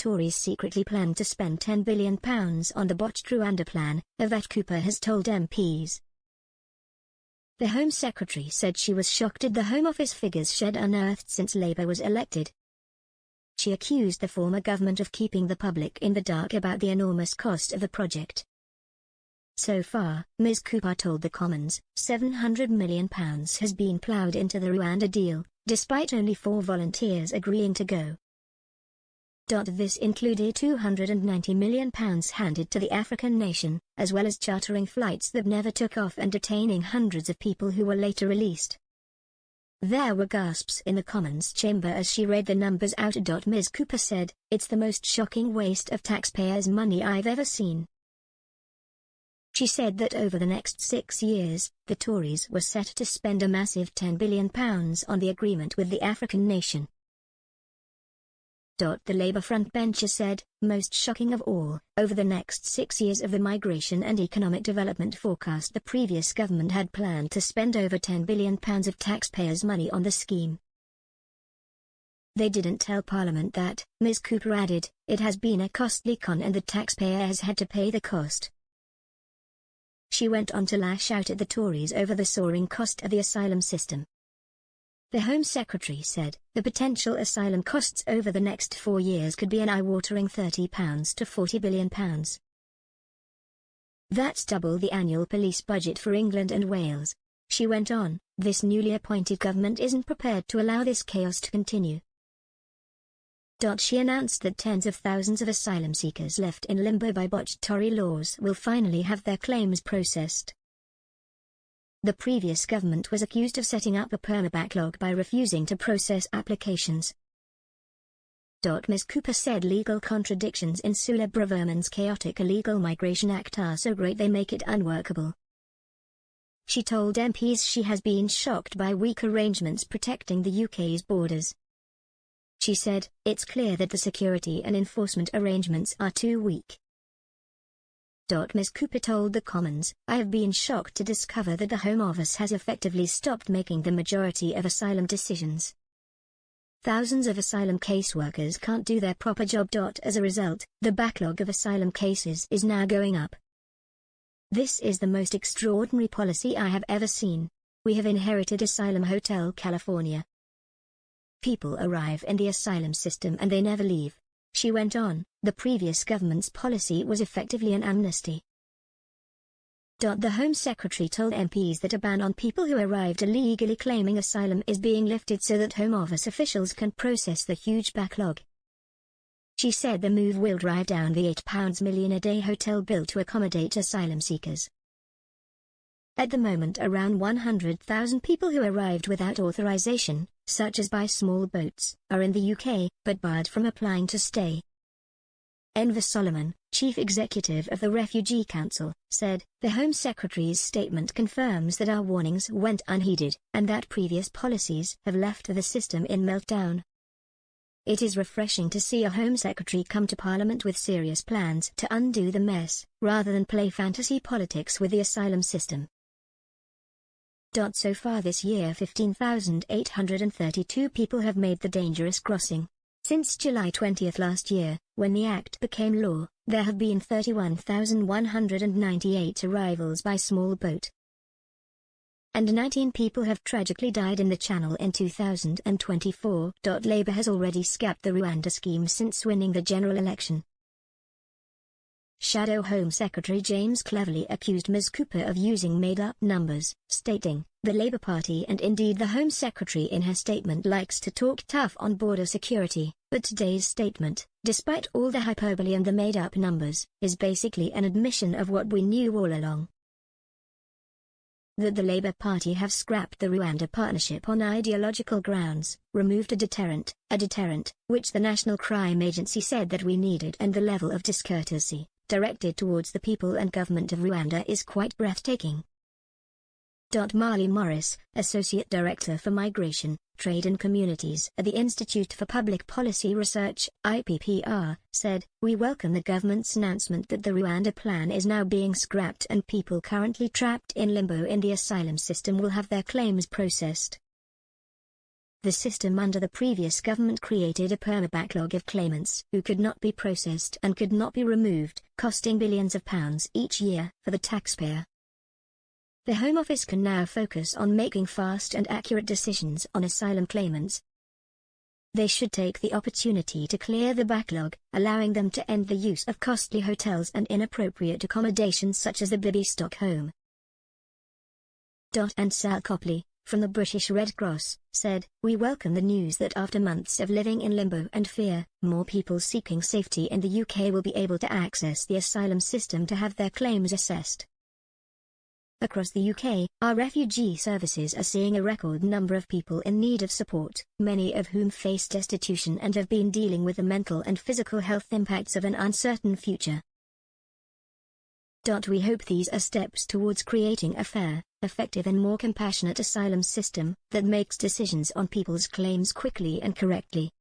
Tories secretly planned to spend £10 billion on the botched Rwanda plan, Yvette Cooper has told MPs. The Home Secretary said she was shocked at the Home Office figures she'd unearthed since Labour was elected. She accused the former government of keeping the public in the dark about the enormous cost of the project. So far, Ms. Cooper told the Commons, £700 million has been ploughed into the Rwanda deal, despite only 4 volunteers agreeing to go. This included £290 million handed to the African nation, as well as chartering flights that never took off and detaining hundreds of people who were later released. There were gasps in the Commons chamber as she read the numbers out. Ms. Cooper said, "It's the most shocking waste of taxpayers' money I've ever seen." She said that over the next 6 years, the Tories were set to spend a massive £10 billion on the agreement with the African nation. The Labour frontbencher said, "Most shocking of all, over the next 6 years of the migration and economic development forecast, the previous government had planned to spend over £10 billion of taxpayers' money on the scheme. They didn't tell Parliament that," Ms. Cooper added. "It has been a costly con and the taxpayer has had to pay the cost." She went on to lash out at the Tories over the soaring cost of the asylum system. The Home Secretary said, "The potential asylum costs over the next 4 years could be an eye-watering £30 to £40 billion. That's double the annual police budget for England and Wales." She went on, "This newly appointed government isn't prepared to allow this chaos to continue." She announced that tens of thousands of asylum seekers left in limbo by botched Tory laws will finally have their claims processed. The previous government was accused of setting up a perma-backlog by refusing to process applications. Ms. Cooper said legal contradictions in Suella Braverman's chaotic Illegal Migration Act are so great they make it unworkable. She told MPs she has been shocked by weak arrangements protecting the UK's borders. She said, "It's clear that the security and enforcement arrangements are too weak." Ms. Cooper told the Commons, "I have been shocked to discover that the Home Office has effectively stopped making the majority of asylum decisions. Thousands of asylum caseworkers can't do their proper job. As a result, the backlog of asylum cases is now going up. This is the most extraordinary policy I have ever seen. We have inherited Asylum Hotel California. People arrive in the asylum system and they never leave." She went on, "The previous government's policy was effectively an amnesty." The Home Secretary told MPs that a ban on people who arrived illegally claiming asylum is being lifted so that Home Office officials can process the huge backlog. She said the move will drive down the £8 million a day hotel bill to accommodate asylum seekers. At the moment, around 100,000 people who arrived without authorization, such as by small boats, are in the UK, but barred from applying to stay. Enver Solomon, Chief Executive of the Refugee Council, said, "The Home Secretary's statement confirms that our warnings went unheeded, and that previous policies have left the system in meltdown. It is refreshing to see a Home Secretary come to Parliament with serious plans to undo the mess, rather than play fantasy politics with the asylum system." So far this year 15,832 people have made the dangerous crossing. Since July 20 last year, when the Act became law, there have been 31,198 arrivals by small boat. And 19 people have tragically died in the Channel in 2024. Labour has already scrapped the Rwanda scheme since winning the general election. Shadow Home Secretary James cleverly accused Ms. Cooper of using made-up numbers, stating, "The Labour Party and indeed the Home Secretary in her statement likes to talk tough on border security, but today's statement, despite all the hyperbole and the made-up numbers, is basically an admission of what we knew all along. That the Labour Party have scrapped the Rwanda partnership on ideological grounds, removed a deterrent, which the National Crime Agency said that we needed, and the level of discourtesy directed towards the people and government of Rwanda is quite breathtaking." Marley Morris, Associate Director for Migration, Trade and Communities at the Institute for Public Policy Research, IPPR, said, "We welcome the government's announcement that the Rwanda plan is now being scrapped and people currently trapped in limbo in the asylum system will have their claims processed." The system under the previous government created a perma-backlog of claimants who could not be processed and could not be removed, costing billions of pounds each year for the taxpayer. The Home Office can now focus on making fast and accurate decisions on asylum claimants. They should take the opportunity to clear the backlog, allowing them to end the use of costly hotels and inappropriate accommodations such as the Bibi Stockholm. And Sal Copley, from the British Red Cross, said, "We welcome the news that after months of living in limbo and fear, more people seeking safety in the UK will be able to access the asylum system to have their claims assessed." Across the UK, our refugee services are seeing a record number of people in need of support, many of whom face destitution and have been dealing with the mental and physical health impacts of an uncertain future. We hope these are steps towards creating a fair, effective and more compassionate asylum system that makes decisions on people's claims quickly and correctly.